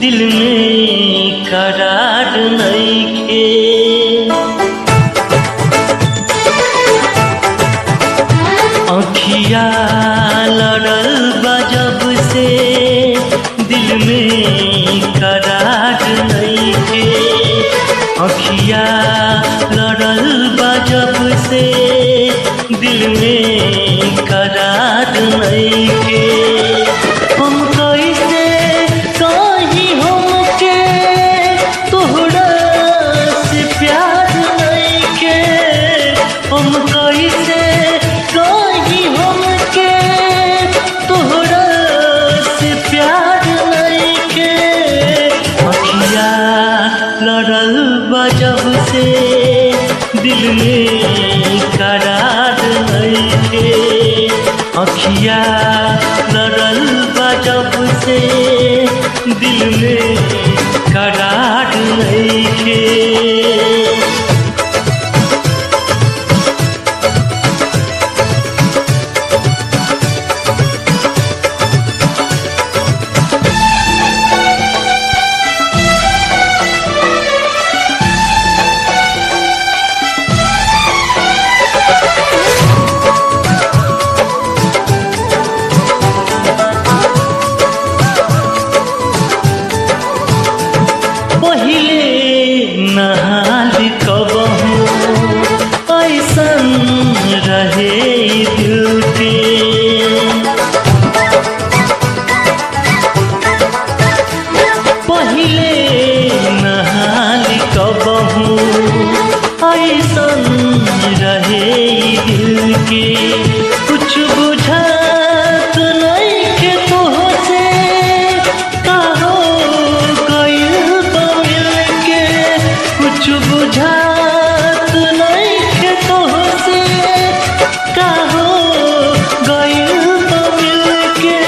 दिल में करार नइखे। अखिया लड़ल बा जब से दिल में करार नइखे। अखिया लड़ल बा जब से दिल में करार नइखे। हम कैसे कहीं हमके तोहरा से प्यार नइखे। हम कैसे कहीं हमके तोहरा से प्यार नइखे। अखिया लड़ल बा जब से दिल में करार नइखे। अखिया लड़ल बा जब से दिल में करार नइखे। पहिले नहाल कबहू ऐसन रहे दिल के। पहिले नहाल कबहू ऐसन रहे दिल के। कुछ बुझात नइखे तोहसे का हो गइल बा मिलके। कुछ बुझात नइखे तोहसे का हो गइल बा मिलके।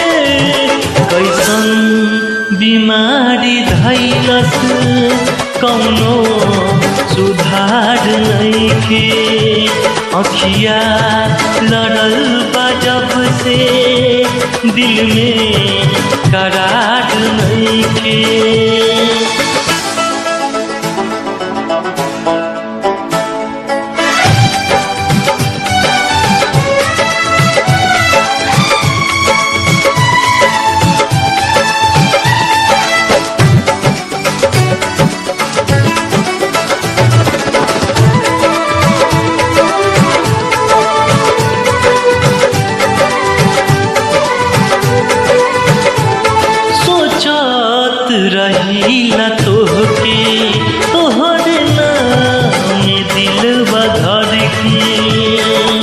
कैसन बीमारी धैलस कौनो सुधार नइखे। अखिया लड़ल बा जब से दिल में करार नइखे। रहीला तोहके तोहरे नाम दिलवा धर के।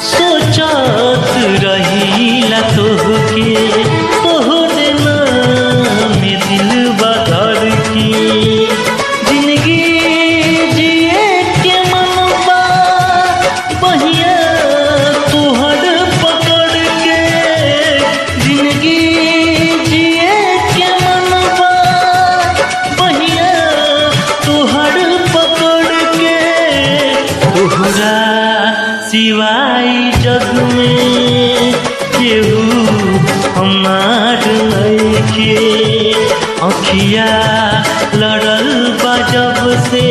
सोचत रहीला तोहके तोहरे नाम दिलवा धर के। जिंदगी जिए के मनवा बहिया तोहर पकड़ के। जिंदगी जिए के मनवा बहिया तोहर पकड़ के। तोहरा सिवाय जग में केहू हमार नइखे। अखिया लड़ल बा जब से